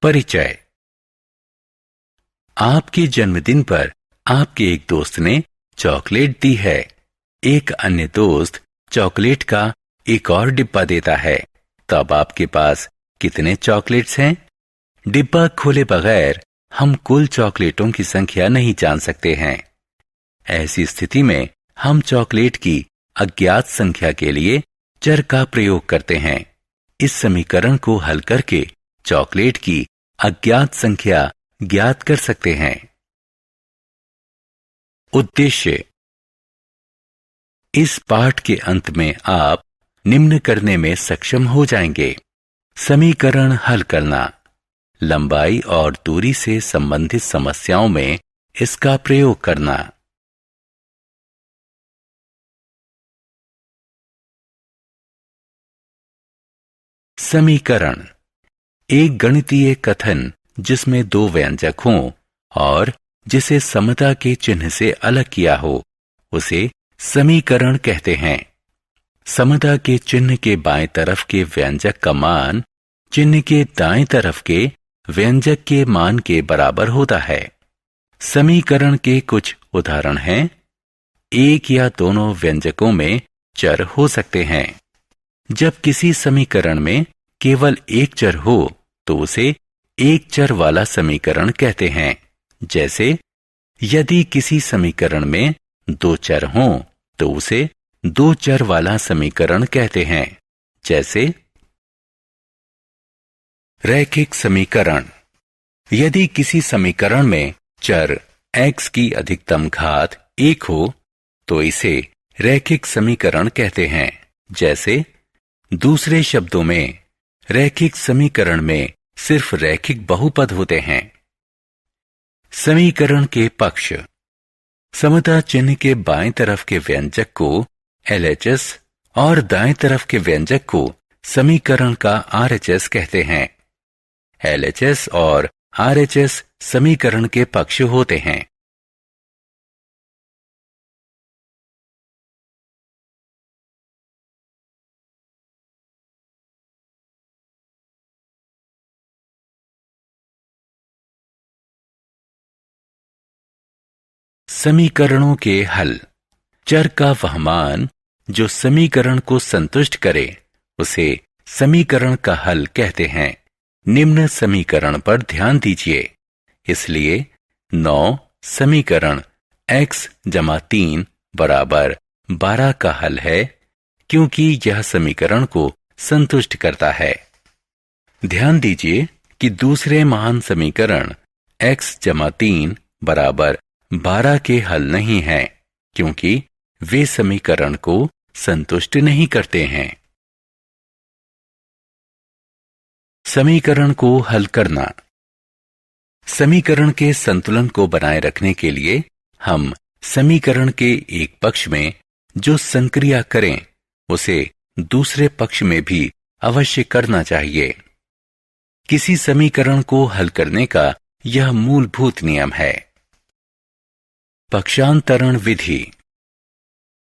परिचय। आपके जन्मदिन पर आपके एक दोस्त ने चॉकलेट दी है। एक अन्य दोस्त चॉकलेट का एक और डिब्बा देता है। तब आपके पास कितने चॉकलेट्स हैं? डिब्बा खोले बगैर हम कुल चॉकलेटों की संख्या नहीं जान सकते हैं। ऐसी स्थिति में हम चॉकलेट की अज्ञात संख्या के लिए चर का प्रयोग करते हैं। इस समीकरण को हल करके चॉकलेट की अज्ञात संख्या ज्ञात कर सकते हैं। उद्देश्य। इस पाठ के अंत में आप निम्न करने में सक्षम हो जाएंगे: समीकरण हल करना, लंबाई और दूरी से संबंधित समस्याओं में इसका प्रयोग करना। समीकरण। एक गणितीय कथन जिसमें दो व्यंजक हों और जिसे समता के चिन्ह से अलग किया हो, उसे समीकरण कहते हैं। समता के चिन्ह के बाएं तरफ के व्यंजक का मान चिन्ह के दाएं तरफ के व्यंजक के मान के बराबर होता है। समीकरण के कुछ उदाहरण हैं: एक या दोनों व्यंजकों में चर हो सकते हैं। जब किसी समीकरण में केवल एक चर हो तो उसे एक चर वाला समीकरण कहते हैं। जैसे यदि किसी समीकरण में दो चर हों तो उसे दो चर वाला समीकरण कहते हैं। जैसे रैखिक समीकरण। यदि किसी समीकरण में चर x की अधिकतम घात 1 हो तो इसे रैखिक समीकरण कहते हैं। जैसे दूसरे शब्दों में रैखिक समीकरण में सिर्फ रैखिक बहुपद होते हैं। समीकरण के पक्ष। समता चिन्ह के बाएं तरफ के व्यंजक को LHS और दाएं तरफ के व्यंजक को समीकरण का RHS कहते हैं। LHS और RHS समीकरण के पक्ष होते हैं। समीकरणों के हल। चर का वह मान जो समीकरण को संतुष्ट करे उसे समीकरण का हल कहते हैं। निम्न समीकरण पर ध्यान दीजिए। इसलिए 9 समीकरण x = 3 = 12 का हल है, क्योंकि यह समीकरण को संतुष्ट करता है। ध्यान दीजिए कि दूसरे महान समीकरण x = 3 = 12 के हल नहीं हैं, क्योंकि वे समीकरण को संतुष्ट नहीं करते हैं। समीकरण को हल करना। समीकरण के संतुलन को बनाए रखने के लिए हम समीकरण के एक पक्ष में जो संक्रिया करें उसे दूसरे पक्ष में भी अवश्य करना चाहिए। किसी समीकरण को हल करने का यह मूलभूत नियम है। पक्षांतरण विधि।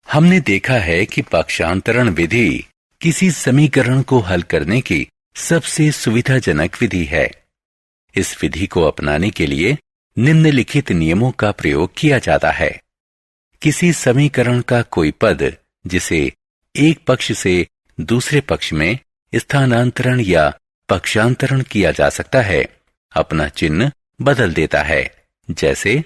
हमने देखा है कि पक्षांतरण विधि किसी समीकरण को हल करने की सबसे सुविधाजनक विधि है। इस विधि को अपनाने के लिए निम्नलिखित नियमों का प्रयोग किया जाता है। किसी समीकरण का कोई पद जिसे एक पक्ष से दूसरे पक्ष में स्थानांतरण या पक्षांतरण किया जा सकता है, अपना चिन्ह बदल देता है। जैसे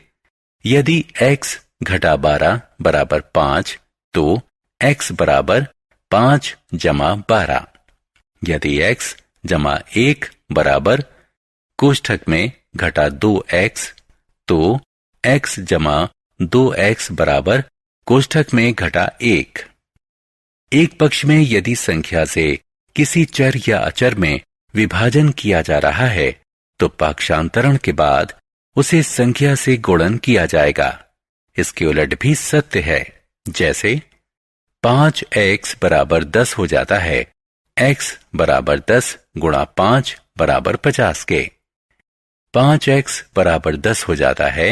यदि x - 12 = 5 तो x = 5 + 12। यदि x = 1 = कोष्ठक में -2x तो x = 2x = कोष्ठक में -1। एक पक्ष में यदि संख्या से किसी चर या अचर में विभाजन किया जा रहा है तो पक्षांतरण के बाद उसे संख्या से गुणन किया जाएगा। इसके उलट भी सत्य है। जैसे 5x = 10 हो जाता है x = 10 × 5 = 50 के। 5x = 10 हो जाता है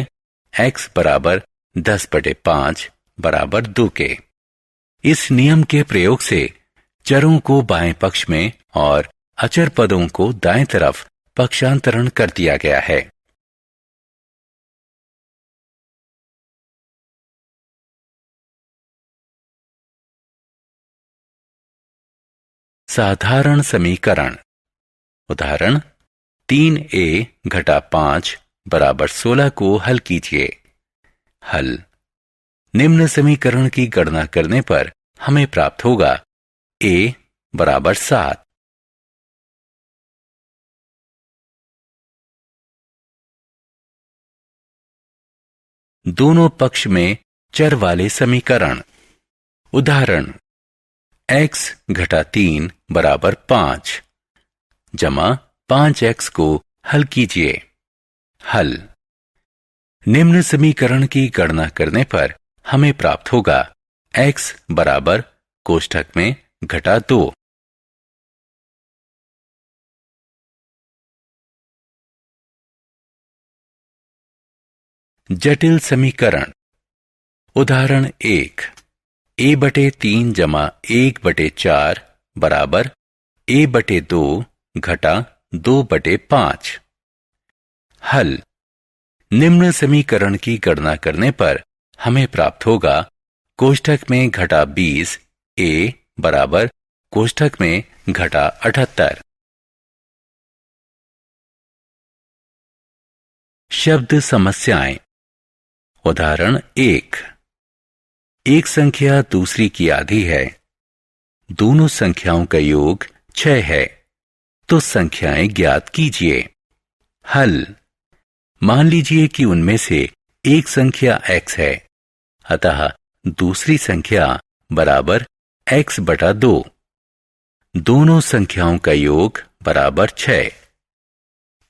x = 10/5 = 2 के। इस नियम के प्रयोग से चरों को बाएं पक्ष में और अचर पदों को दाएं तरफ पक्षांतरण कर दिया गया है। साधारण समीकरण। उदाहरण 3a घटा 5 बराबर 16 को हल कीजिए। हल। निम्न समीकरण की गणना करने पर हमें प्राप्त होगा a बराबर 7। दोनों पक्ष में चर वाले समीकरण। उदाहरण x घटा 3 बराबर 5 जमा 5x को हल कीजिए। हल। निम्न समीकरण की गणना करने पर हमें प्राप्त होगा x बराबर कोष्ठक में घटा 2। जटिल समीकरण। उदाहरण 1 a बटे 3 जमा 1 बटे 4 बराबर a बटे 2 घटा 2 बटे 5। हल। निम्न समीकरण की गणना करने पर हमें प्राप्त होगा कोष्ठक में घटा 20 a बराबर कोष्ठक में घटा 78। शब्द समस्याएं। उदाहरण 1 एक संख्या दूसरी की आधी है। दोनों संख्याओं का योग 6 है, तो संख्याएं ज्ञात कीजिए। हल। मान लीजिए कि उनमें से एक संख्या x है, अतः दूसरी संख्या बराबर x बटा 2। दोनों संख्याओं का योग बराबर 6।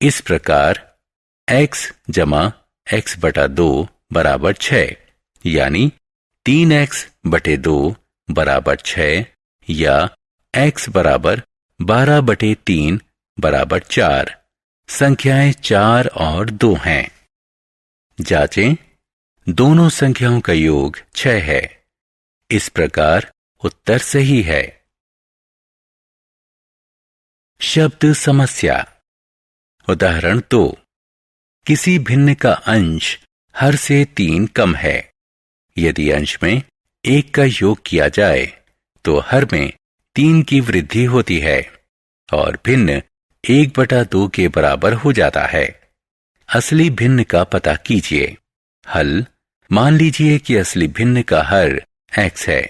इस प्रकार x जमा x बटा 2 बराबर 6, यानी 3x बटे 2 बराबर 6 या x बराबर 12 बटे 3 बराबर 4। संख्याएं 4 और 2 हैं। जांचें। दोनों संख्याओं का योग 6 है। इस प्रकार उत्तर सही है। शब्द समस्या। उदाहरण 2 किसी भिन्न का अंश हर से 3 कम है। यदि अंश में 1 का योग किया जाए तो हर में 3 की वृद्धि होती है और भिन्न 1/2 के बराबर हो जाता है। असली भिन्न का पता कीजिए। हल। मान लीजिए कि असली भिन्न का हर x है।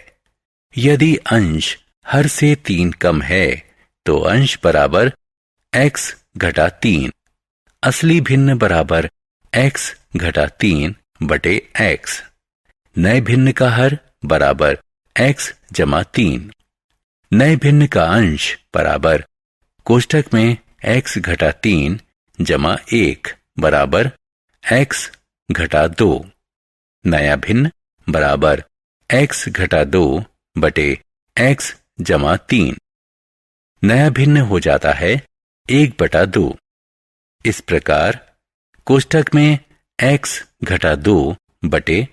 यदि अंश हर से 3 कम है तो अंश बराबर x घटा 3। असली भिन्न बराबर x घटा 3 बटे x। नए भिन्न का हर बराबर x जमा 3। नए भिन्न का अंश बराबर कोष्ठक में x घटा 3 जमा 1 बराबर x घटा 2। नया भिन्न बराबर x घटा 2 बटे x जमा 3। नया भिन्न हो जाता है 1/2। इस प्रकार कोष्ठक में x घटा 2 बटे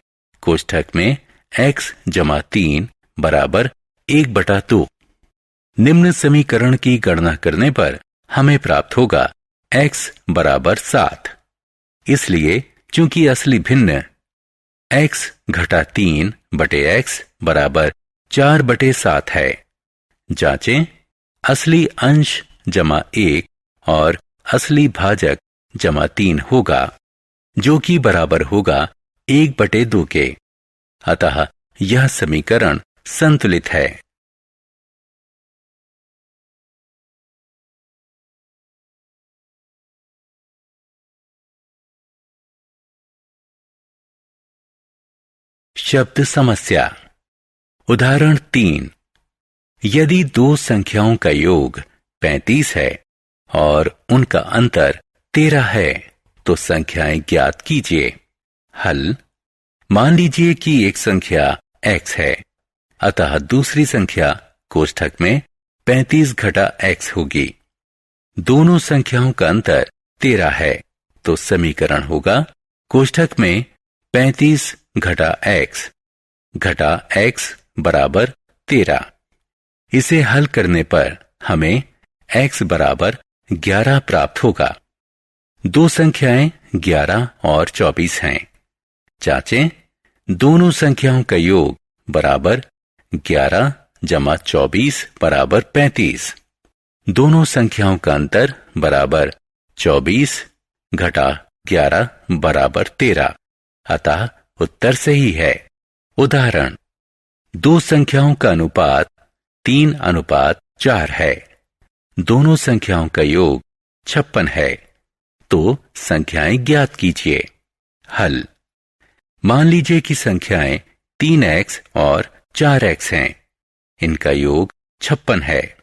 कोष्ठक में x जमा 3 बराबर 1/2। निम्न समीकरण की गणना करने पर हमें प्राप्त होगा x बराबर 7। इसलिए चूंकि असली भिन्न x घटा 3 बटे x बराबर 4/7 है। जांचें। असली अंश जमा 1 और असली भाजक जमा 3 होगा, जो कि बराबर होगा 1/2 के। अतः यह समीकरण संतुलित है। शब्द समस्या। उदाहरण 3 यदि दो संख्याओं का योग 35 है और उनका अंतर 13 है तो संख्याएं ज्ञात कीजिए। हल। मान लीजिए कि एक संख्या x है, अतः दूसरी संख्या कोष्ठक में 35 घटा x होगी। दोनों संख्याओं का अंतर 13 है, तो समीकरण होगा कोष्ठक में 35 घटा x बराबर 13। इसे हल करने पर हमें x बराबर 11 प्राप्त होगा। दो संख्याएं 11 और 24 हैं। जांचें, दोनों संख्याओं का योग बराबर 11 जमा 24 बराबर 35। दोनों संख्याओं का अंतर बराबर 24 घटा 11 बराबर 13। अतः उत्तर सही है। उदाहरण, दो संख्याओं का अनुपात 3:4 है। दोनों संख्याओं का योग 56 है। तो संख्याएं ज्ञात कीजिए। हल, मान लीजिए कि संख्याएं 3x और 4x हैं। इनका योग 56 है।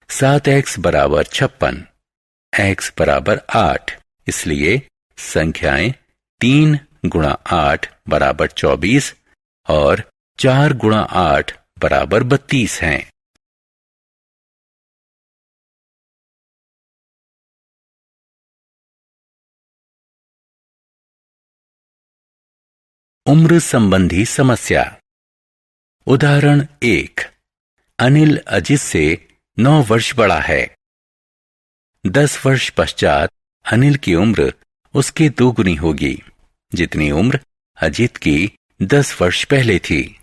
7x बराबर 56, x बराबर 8, इसलिए संख्याएं 3 गुणा 8 बराबर 24 और 4 गुणा 8 बराबर 32 हैं। उम्र संबंधी समस्या। उदाहरण 1, अनिल अजित से 9 वर्ष बड़ा है। 10 वर्ष पश्चात अनिल की उम्र उसके दोगुनी होगी, जितनी उम्र अजित की 10 वर्ष पहले थी।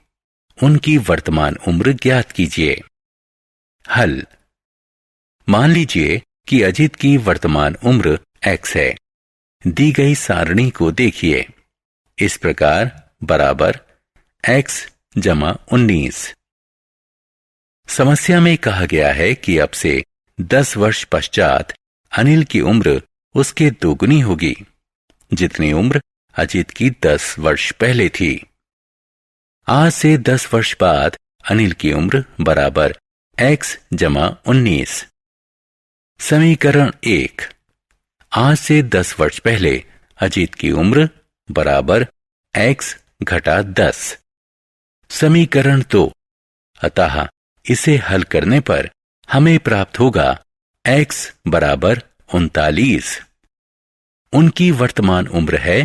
उनकी वर्तमान उम्र ज्ञात कीजिए। हल, मान लीजिए कि अजित की वर्तमान उम्र x है। दी गई सारणी को देखिए। इस प्रकार बराबर x जमा 19। समस्या में कहा गया है कि अब से 10 वर्ष पश्चात अनिल की उम्र उसके दोगुनी होगी, जितनी उम्र अजित की 10 वर्ष पहले थी। आज से 10 वर्ष बाद अनिल की उम्र बराबर x जमा 19। समीकरण 1, आज से 10 वर्ष पहले अजित की उम्र बराबर x घटा 10। समीकरण 2, अतः इसे हल करने पर हमें प्राप्त होगा x बराबर 39। उनकी वर्तमान उम्र है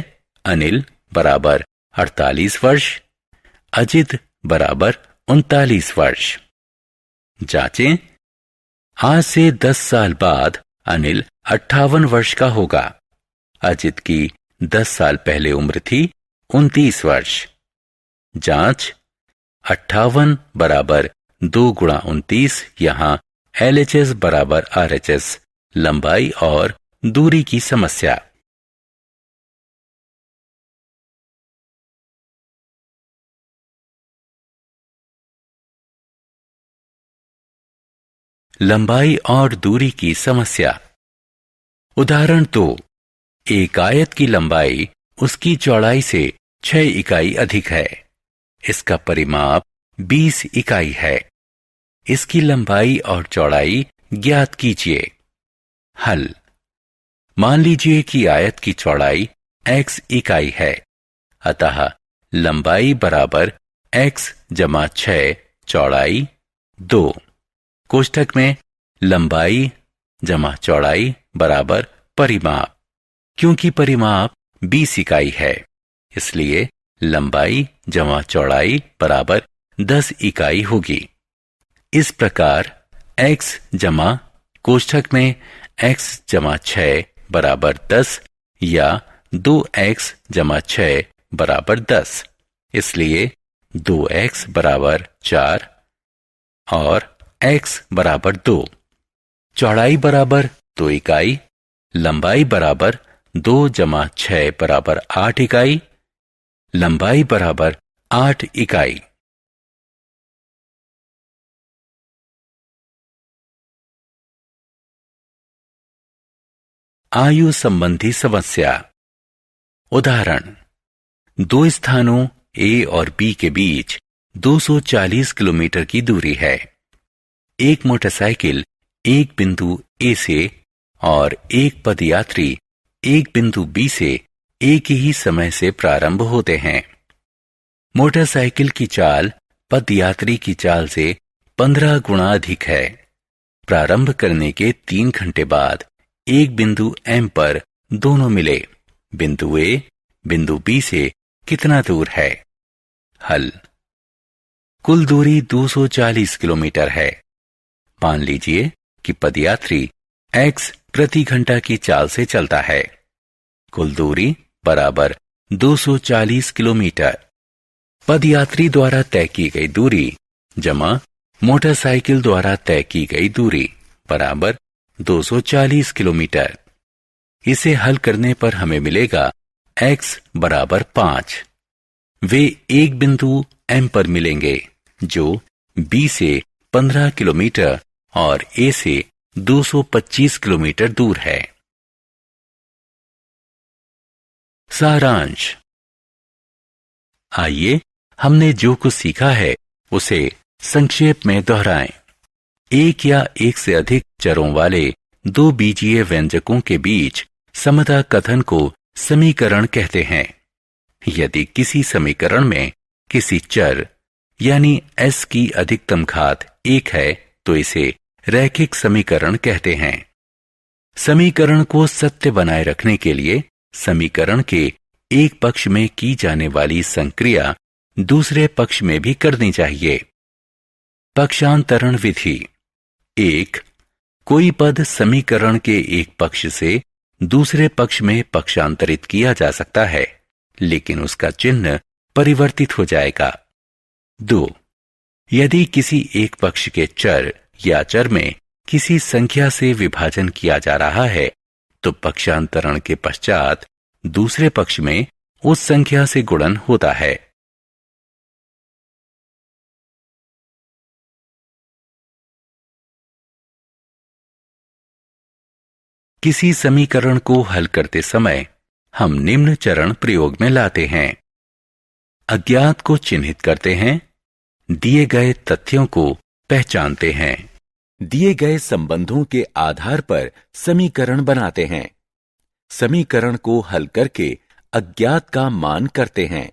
अनिल बराबर 48 वर्ष, अजित बराबर 39 वर्ष। जांचें, आज से 10 साल बाद अनिल 58 वर्ष का होगा। अजित की 10 साल पहले उम्र थी 29 वर्ष। जांच, 58 बराबर 2 गुणा 29, यहां LHS बराबर RHS, लंबाई और दूरी की समस्या। लंबाई और दूरी की समस्या। उदाहरण 2, एक आयत की लंबाई उसकी चौड़ाई से 6 इकाई अधिक है। इसका परिमाप 20 इकाई है। इसकी लंबाई और चौड़ाई ज्ञात कीजिए। हल, मान लीजिए कि आयत की चौड़ाई x इकाई है। अतः लंबाई बराबर x जमा 6 चौड़ाई 2। कोष्ठक में लंबाई जमा चौड़ाई बराबर परिमाप। क्योंकि परिमाप 20 इकाई है, इसलिए लंबाई जमा चौड़ाई बराबर 10 इकाई होगी। इस प्रकार x जमा कोष्ठक में x जमा 6 बराबर 10 या 2x जमा 6 बराबर 10, इसलिए 2x बराबर 4 और x बराबर 2। चौड़ाई बराबर 2 इकाई, लंबाई बराबर 2 जमा 6 बराबर 8 इकाई, लंबाई बराबर 8 इकाई। आयु संबंधी समस्या। उदाहरण, दो स्थानों A और B के बीच 240 किलोमीटर की दूरी है। एक मोटरसाइकिल एक बिंदु A से और एक पदयात्री एक बिंदु B से एक ही समय से प्रारंभ होते हैं। मोटरसाइकिल की चाल पदयात्री की चाल से 15 गुना अधिक है। प्रारंभ करने के 3 घंटे बाद एक बिंदु M पर दोनों मिले। बिंदु A बिंदु B से कितना दूर है? हल, कुल दूरी 240 किलोमीटर है। मान लीजिए कि पदयात्री x प्रति घंटा की चाल से चलता है। कुल दूरी बराबर 240 किलोमीटर। पदयात्री द्वारा तय की गई दूरी जमा मोटरसाइकिल द्वारा तय की गई दूरी बराबर 240 किलोमीटर। इसे हल करने पर हमें मिलेगा x बराबर 5। वे एक बिंदु M पर मिलेंगे जो B से 15 किलोमीटर और A से 225 किलोमीटर दूर है। सारांश। आइए हमने जो कुछ सीखा है उसे संक्षेप में दोहराएं। एक या एक से अधिक चरों वाले दो बीजीय व्यंजकों के बीच समता कथन को समीकरण कहते हैं। यदि किसी समीकरण में किसी चर यानी s की अधिकतम घात 1 है तो इसे रैखिक समीकरण कहते हैं। समीकरण को सत्य बनाए रखने के लिए समीकरण के एक पक्ष में की जाने वाली संक्रिया दूसरे पक्ष में भी करनी चाहिए। पक्षांतरण विधि। 1. कोई पद समीकरण के एक पक्ष से दूसरे पक्ष में पक्षांतरित किया जा सकता है लेकिन उसका चिन्ह परिवर्तित हो जाएगा। 2. यदि किसी एक पक्ष के चर या चर में किसी संख्या से विभाजन किया जा रहा है तो पक्षांतरण के पश्चात दूसरे पक्ष में उस संख्या से गुणन होता है। किसी समीकरण को हल करते समय हम निम्न चरण प्रयोग में लाते हैं। अज्ञात को चिन्हित करते हैं, दिए गए तथ्यों को पहचानते हैं, दिए गए संबंधों के आधार पर समीकरण बनाते हैं, समीकरण को हल करके अज्ञात का मान करते हैं,